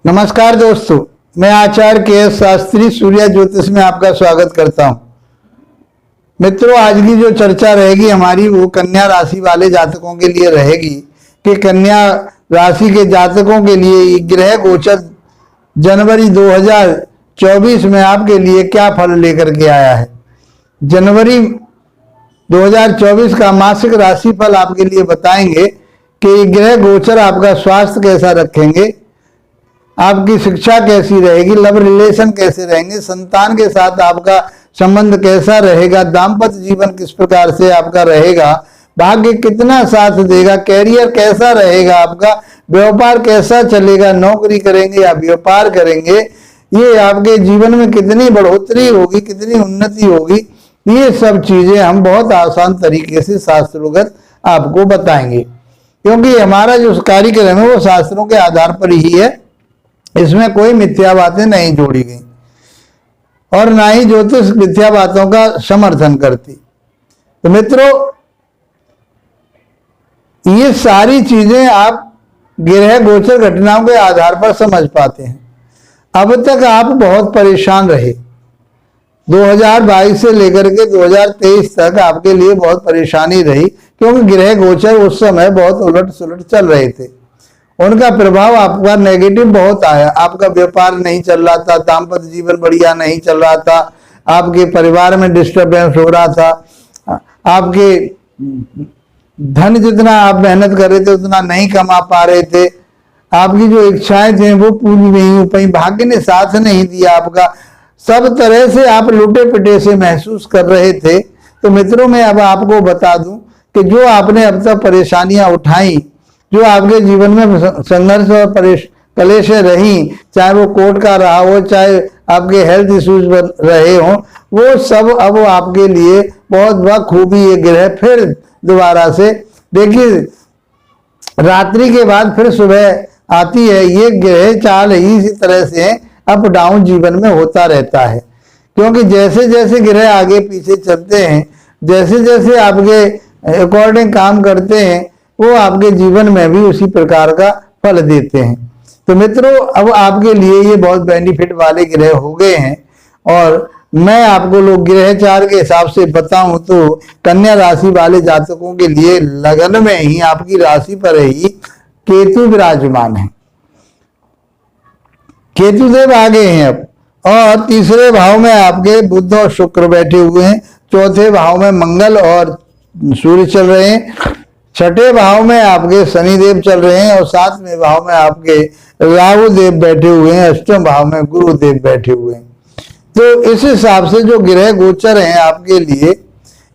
नमस्कार दोस्तों, मैं आचार्य के शास्त्री सूर्य ज्योतिष में आपका स्वागत करता हूं। मित्रों, आज की जो चर्चा रहेगी हमारी वो कन्या राशि वाले जातकों के लिए रहेगी कि कन्या राशि के जातकों के लिए ग्रह गोचर जनवरी 2024 में आपके लिए क्या फल लेकर के आया है। जनवरी 2024 का मासिक राशि फल आपके लिए बताएंगे कि ग्रह गोचर आपका स्वास्थ्य कैसा रखेंगे, आपकी शिक्षा कैसी रहेगी, लव रिलेशन कैसे रहेंगे, संतान के साथ आपका संबंध कैसा रहेगा, दाम्पत्य जीवन किस प्रकार से आपका रहेगा, भाग्य कितना साथ देगा, कैरियर कैसा रहेगा आपका, व्यापार कैसा चलेगा, नौकरी करेंगे या व्यापार करेंगे, ये आपके जीवन में कितनी बढ़ोतरी होगी, कितनी उन्नति होगी, ये सब चीजें हम बहुत आसान तरीके से शास्त्रोगत आपको बताएंगे। क्योंकि हमारा जो कार्यक्रम है वो शास्त्रों के आधार पर ही है, इसमें कोई मिथ्या बातें नहीं जोड़ी गई और ना ही ज्योतिष मिथ्या बातों का समर्थन करती। तो मित्रों, ये सारी चीजें आप ग्रह गोचर घटनाओं के आधार पर समझ पाते हैं। अब तक आप बहुत परेशान रहे, 2022 से लेकर के 2023 तक आपके लिए बहुत परेशानी रही, क्योंकि ग्रह गोचर उस समय बहुत उलट सुलट चल रहे थे। उनका प्रभाव आपका नेगेटिव बहुत आया। आपका व्यापार नहीं चल रहा था, दाम्पत्य जीवन बढ़िया नहीं चल रहा था, आपके परिवार में डिस्टर्बेंस हो रहा था, आपके धन जितना आप मेहनत कर रहे थे उतना नहीं कमा पा रहे थे, आपकी जो इच्छाएं थी वो पूरी नहीं हो पाई, भाग्य ने साथ नहीं दिया आपका, सब तरह से आप लुटे पिटे से महसूस कर रहे थे। तो मित्रों, मैं अब आपको बता दूं कि जो आपने अब तक परेशानियां उठाई, जो आपके जीवन में संघर्ष और कलेश रही, चाहे वो कोर्ट का रहा हो, चाहे आपके हेल्थ इश्यूज रहे हो, वो सब अब आपके लिए बहुत बखूबी ये ग्रह फिर दोबारा से, देखिए रात्रि के बाद फिर सुबह आती है, ये ग्रह चाल इसी तरह से अप डाउन जीवन में होता रहता है। क्योंकि जैसे जैसे ग्रह आगे पीछे चलते हैं, जैसे जैसे आपके अकॉर्डिंग काम करते हैं, वो आपके जीवन में भी उसी प्रकार का फल देते हैं। तो मित्रों, अब आपके लिए ये बहुत बेनिफिट वाले ग्रह हो गए हैं। और मैं आपको लोग ग्रह चार के हिसाब से बताऊं तो कन्या राशि वाले जातकों के लिए लगन में ही आपकी राशि पर ही केतु विराजमान है। केतु देव आ गए हैं अब, और तीसरे भाव में आपके बुध और शुक्र बैठे हुए हैं, चौथे भाव में मंगल और सूर्य चल रहे हैं, छठे भाव में आपके शनिदेव चल रहे हैं, और सातवें भाव में आपके राहु देव बैठे हुए हैं, अष्टम भाव में गुरुदेव बैठे हुए हैं। तो इस हिसाब से जो ग्रह गोचर हैं आपके लिए,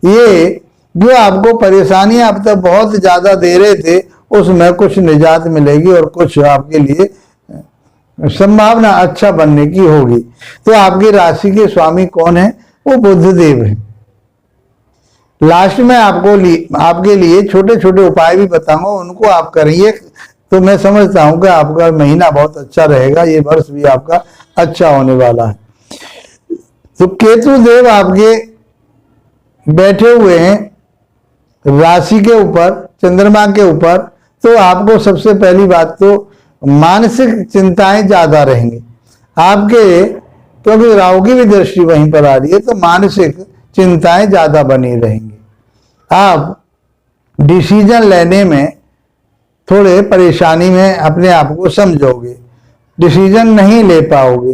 ये जो आपको परेशानियां अब तक बहुत ज्यादा दे रहे थे, उसमें कुछ निजात मिलेगी और कुछ आपके लिए संभावना अच्छा बनने की होगी। तो आपकी राशि के स्वामी कौन है? वो बुध देव है। लास्ट में आपके लिए छोटे छोटे उपाय भी बताऊंगा, उनको आप करिए तो मैं समझता हूं कि आपका महीना बहुत अच्छा रहेगा, ये वर्ष भी आपका अच्छा होने वाला है। तो केतु देव आपके बैठे हुए हैं राशि के ऊपर, चंद्रमा के ऊपर, तो आपको सबसे पहली बात तो मानसिक चिंताएं ज्यादा रहेंगी आपके, क्योंकि राहु की भी दृष्टि वहीं पर आ रही है, तो मानसिक चिंताएं ज्यादा बनी रहेंगी। आप डिसीजन लेने में थोड़े परेशानी में अपने आप को समझोगे, डिसीजन नहीं ले पाओगे,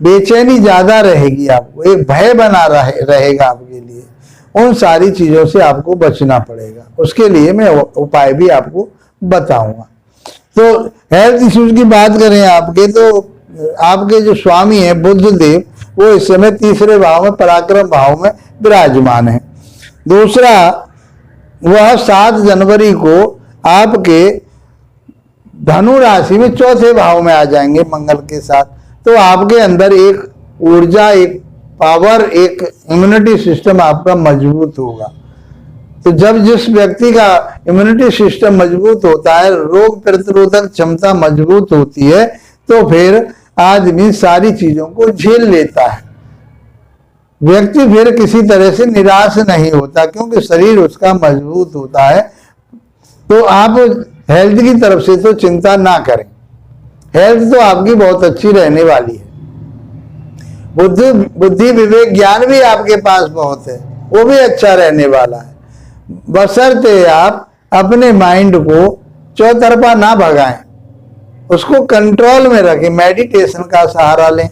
बेचैनी ज्यादा रहेगी, आपको एक भय बना रहेगा आपके लिए। उन सारी चीजों से आपको बचना पड़ेगा, उसके लिए मैं उपाय भी आपको बताऊंगा। तो हेल्थ इश्यूज की बात करें आपके, तो आपके जो स्वामी है बुध देव, वो इस समय तीसरे भाव में पराक्रम भाव में विराजमान है। दूसरा, वह 7 जनवरी को आपके धनु राशि में चौथे भाव में आ जाएंगे मंगल के साथ। तो आपके अंदर एक ऊर्जा, एक पावर, एक इम्यूनिटी सिस्टम आपका मजबूत होगा। तो जब जिस व्यक्ति का इम्यूनिटी सिस्टम मजबूत होता है, रोग प्रतिरोधक क्षमता मजबूत होती है, तो फिर आदमी सारी चीजों को झेल लेता है। व्यक्ति फिर किसी तरह से निराश नहीं होता, क्योंकि शरीर उसका मजबूत होता है। तो आप हेल्थ की तरफ से तो चिंता ना करें, हेल्थ तो आपकी बहुत अच्छी रहने वाली है। बुद्धि विवेक ज्ञान भी आपके पास बहुत है, वो भी अच्छा रहने वाला है, बशर्ते आप अपने माइंड को चौतरफा ना भगाएं, उसको कंट्रोल में रखें, मेडिटेशन का सहारा लें।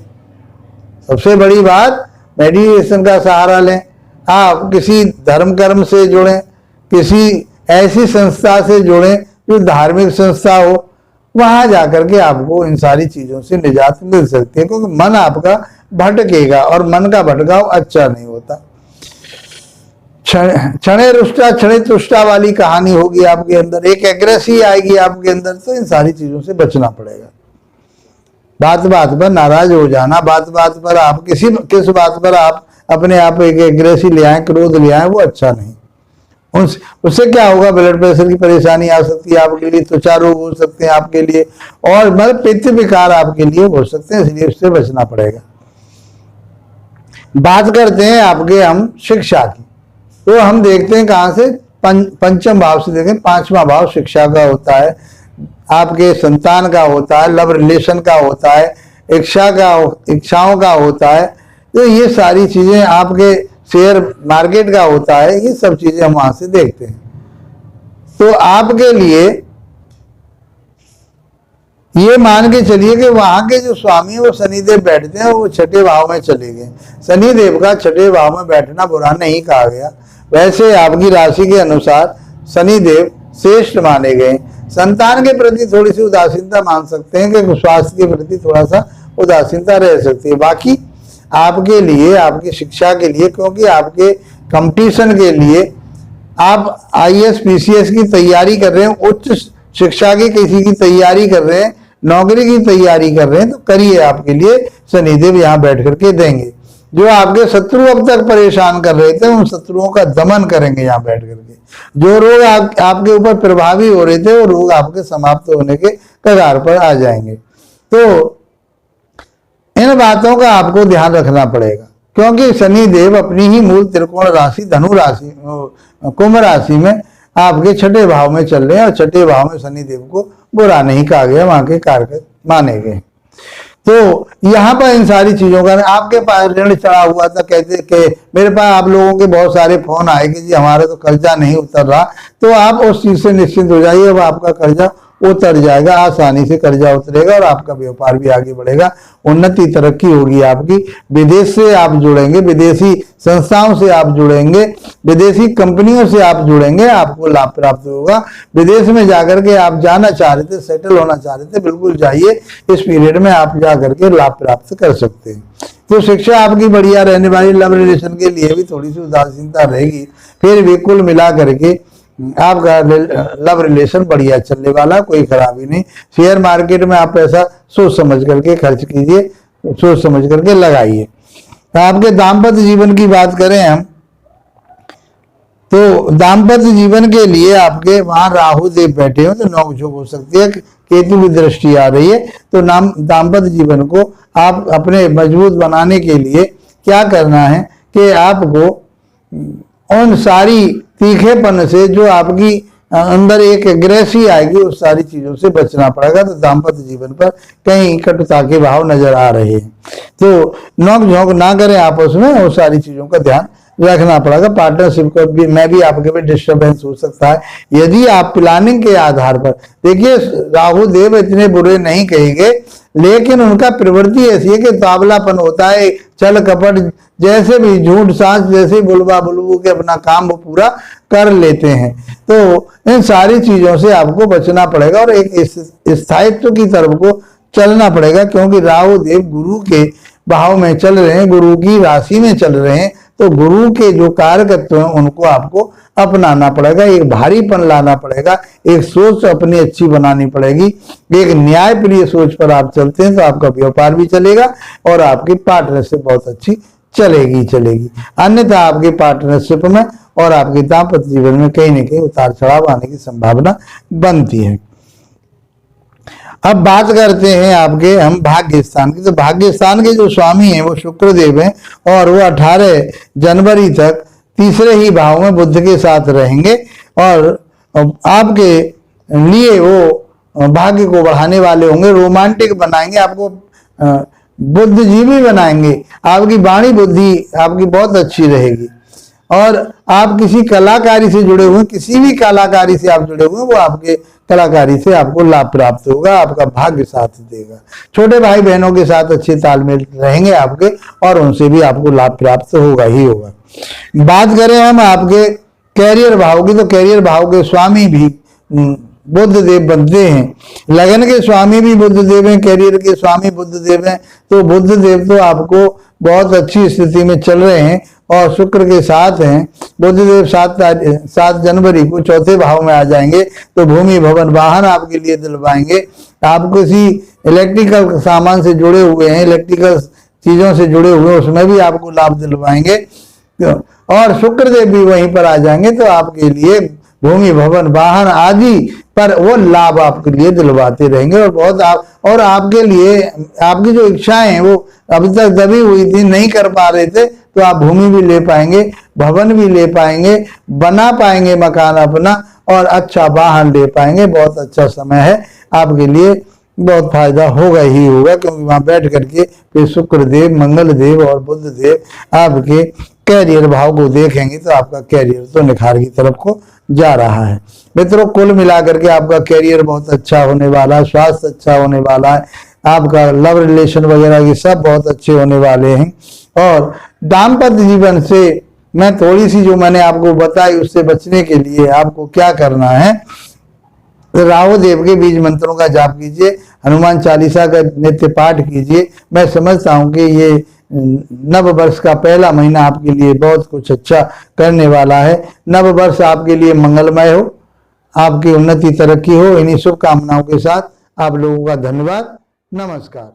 सबसे बड़ी बात मेडिटेशन का सहारा लें। आप किसी धर्म कर्म से जुड़ें, किसी ऐसी संस्था से जुड़ें जो धार्मिक संस्था हो, वहां जाकर के आपको इन सारी चीजों से निजात मिल सकती है, क्योंकि मन आपका भटकेगा और मन का भटकाव अच्छा नहीं होता। क्षणे रुष्टा क्षणे तुष्टा वाली कहानी होगी आपके अंदर, एक एग्रेसी आएगी आपके अंदर, तो इन सारी चीजों से बचना पड़ेगा। बात बात पर नाराज हो जाना, बात बात पर आप किस बात पर आप अपने आप एक एग्रेसी ले आए, क्रोध ले आए, वो अच्छा नहीं। उससे क्या होगा, ब्लड प्रेशर की परेशानी आ सकती है आपके लिए, त्वचा रोग हो सकते हैं आपके लिए, और मतलब पित्त विकार आपके लिए हो सकते हैं, इसलिए उससे बचना पड़ेगा। बात करते हैं आपके हम शिक्षा की, तो हम देखते हैं कहां से, पंचम भाव से देखें। पांचवा भाव शिक्षा का होता है, आपके संतान का होता है, लव रिलेशन का होता है, इच्छाओं का होता है। तो ये सारी चीजें आपके शेयर मार्केट का होता है, ये सब चीजें हम वहां से देखते हैं। तो आपके लिए ये मान के चलिए कि वहां के जो स्वामी है वो शनिदेव बैठते हैं, वो छठे भाव में चले गए। शनिदेव का छठे भाव में बैठना बुरा नहीं कहा गया, वैसे आपकी राशि के अनुसार शनिदेव श्रेष्ठ माने गए। संतान के प्रति थोड़ी सी उदासीनता मान सकते हैं कि स्वास्थ्य के प्रति थोड़ा सा उदासीनता रह सकती है। बाकी आपके लिए, आपकी शिक्षा के लिए, क्योंकि आपके कंपटीशन के लिए आप आईएएस पीसीएस की तैयारी कर रहे हैं, उच्च शिक्षा की किसी की तैयारी कर रहे हैं, नौकरी की तैयारी कर रहे हैं, तो करिए, आपके लिए शनिदेव यहाँ बैठ करके देंगे। जो आपके शत्रु अब तक परेशान कर रहे थे, उन शत्रुओं का दमन करेंगे यहाँ बैठ करके। जो रोग आपके ऊपर प्रभावी हो रहे थे, वो रोग आपके समाप्त होने के कगार पर आ जाएंगे। तो इन बातों का आपको ध्यान रखना पड़ेगा, क्योंकि शनिदेव अपनी ही मूल त्रिकोण राशि धनु राशि कुंभ राशि में आपके छठे भाव में चल रहे हैं, और छठे भाव में शनिदेव को बुरा नहीं कहा गया, वहां के कारगर माने गए। तो यहाँ पर इन सारी चीजों का, आपके पास ऋण चढ़ा हुआ था, कहते कि मेरे पास आप लोगों के बहुत सारे फोन आए कि जी हमारा तो कर्जा नहीं उतर रहा, तो आप उस चीज से निश्चिंत हो जाइए, अब आपका कर्जा उतर जाएगा, आसानी से कर्जा उतरेगा और आपका व्यापार भी आगे बढ़ेगा, उन्नति तरक्की होगी आपकी। विदेश से आप जुड़ेंगे, विदेशी संस्थाओं से आप जुड़ेंगे, विदेशी कंपनियों से आप जुड़ेंगे, आपको लाभ प्राप्त होगा। विदेश में जाकर के आप जाना चाह रहे थे, सेटल होना चाह रहे थे, बिल्कुल जाइए, इस पीरियड में आप जाकर के लाभ प्राप्त कर सकते हैं। तो शिक्षा आपकी बढ़िया रहने वाली। लव रिलेशन के लिए भी थोड़ी सी उदासीनता रहेगी, फिर भी कुल मिला करके आपका लव रिलेशन बढ़िया चलने वाला, कोई खराबी नहीं। शेयर मार्केट में आप पैसा सोच समझ करके खर्च कीजिए, सोच समझ करके लगाइए। तो आपके दाम्पत्य जीवन की बात करें हम, तो दाम्पत्य जीवन के लिए आपके वहां राहु देव बैठे हो, तो नोकझोंक हो सकती है, केतु की दृष्टि आ रही है। तो दाम्पत्य जीवन को आप अपने मजबूत बनाने के लिए क्या करना है कि आपको उन सारी तीखेपन से जो आपकी अंदर एक एग्रेसी आएगी, उस सारी चीजों से बचना पड़ेगा। तो दाम्पत्य जीवन पर कहीं कटुता के भाव नजर आ रहे हैं, तो नोक झोंक ना करें आपस में, वो सारी चीजों का ध्यान रखना पड़ेगा। पार्टनरशिप को भी में भी आपके भी डिस्टर्बेंस हो सकता है, यदि आप प्लानिंग के आधार पर। देखिए, राहु देव इतने बुरे नहीं कहेंगे, लेकिन उनका प्रवृत्ति ऐसी है कि तावलापन होता है, छल कपट, जैसे भी झूठ सांस जैसे बुलवा बुलबू के अपना काम वो पूरा कर लेते हैं। तो इन सारी चीजों से आपको बचना पड़ेगा और एक स्थायित्व की तरफ को चलना पड़ेगा, क्योंकि राहु देव गुरु के भाव में चल रहे हैं, गुरु की राशि में चल रहे हैं। तो गुरु के जो कारकत्व हैं उनको आपको अपनाना पड़ेगा, एक भारीपन लाना पड़ेगा, एक सोच अपनी अच्छी बनानी पड़ेगी। एक न्याय प्रिय सोच पर आप चलते हैं तो आपका व्यापार भी चलेगा और आपकी पार्टनरशिप बहुत अच्छी चलेगी। अन्यथा आपकी पार्टनरशिप में और आपके दाम्पत्य जीवन में कहीं न कहीं उतार चढ़ाव आने की संभावना बनती है। अब बात करते हैं आपके हम भाग्य स्थान की। तो भाग्य स्थान के जो स्वामी हैं वो शुक्रदेव हैं, और वो 18 जनवरी तक तीसरे ही भाव में बुध के साथ रहेंगे, और आपके लिए वो भाग्य को बढ़ाने वाले होंगे, रोमांटिक बनाएंगे, आपको बुद्धिजीवी बनाएंगे, आपकी वाणी बुद्धि आपकी बहुत अच्छी रहेगी। और आप किसी कलाकारी से जुड़े हुए, किसी भी कलाकारी से आप जुड़े हुए, वो आपके कलाकारी से आपको लाभ प्राप्त होगा, आपका भाग्य साथ देगा। छोटे भाई बहनों के साथ अच्छे तालमेल रहेंगे आपके, और उनसे भी आपको लाभ प्राप्त होगा ही होगा। बात करें हम आपके कैरियर भाव की, तो कैरियर भाव के स्वामी भी बुध देव बनते हैं। लगन के स्वामी भी बुध देव हैं, कैरियर के स्वामी बुध देव हैं। तो बुध देव तो आपको बहुत अच्छी स्थिति में चल रहे हैं और शुक्र के साथ हैं। बुध देव 7 जनवरी को चौथे भाव में आ जाएंगे, तो भूमि भवन वाहन आपके लिए दिलवाएंगे। आप किसी इलेक्ट्रिकल सामान से जुड़े हुए हैं, इलेक्ट्रिकल चीजों से जुड़े हुए हैं, उसमें भी आपको लाभ दिलवाएंगे। और शुक्र देव भी वहीं पर आ जाएंगे, तो आपके लिए भूमि भवन वाहन आदि पर वो लाभ आपके लिए दिलवाते रहेंगे। और बहुत और आपके लिए आपकी जो इच्छाएं हैं वो अभी तक दबी हुई थी, नहीं कर पा रहे थे, तो आप भूमि भी ले पाएंगे, भवन भी ले पाएंगे, बना पाएंगे मकान अपना, और अच्छा वाहन ले पाएंगे। बहुत अच्छा समय है आपके लिए, बहुत फायदा होगा ही होगा, क्योंकि वहां बैठ करके फिर शुक्र देव, मंगल देव और बुध देव आपके कैरियर भाव को देखेंगे, तो आपका कैरियर तो निखार की तरफ को जा रहा है। मित्रों, कुल मिलाकर के आपका कैरियर बहुत अच्छा होने वाला है, स्वास्थ्य अच्छा होने वाला है, आपका लव रिलेशन वगैरह ये सब बहुत अच्छे होने वाले हैं। और दाम्पत्य जीवन से मैं थोड़ी सी जो मैंने आपको बताई, उससे बचने के लिए आपको क्या करना है, राहु देव के बीज मंत्रों का जाप कीजिए, हनुमान चालीसा का नित्य पाठ कीजिए। मैं समझता हूं कि ये नव वर्ष का पहला महीना आपके लिए बहुत कुछ अच्छा करने वाला है। नव वर्ष आपके लिए मंगलमय हो, आपकी उन्नति तरक्की हो। इन्हीं शुभकामनाओं के साथ आप लोगों का धन्यवाद, नमस्कार।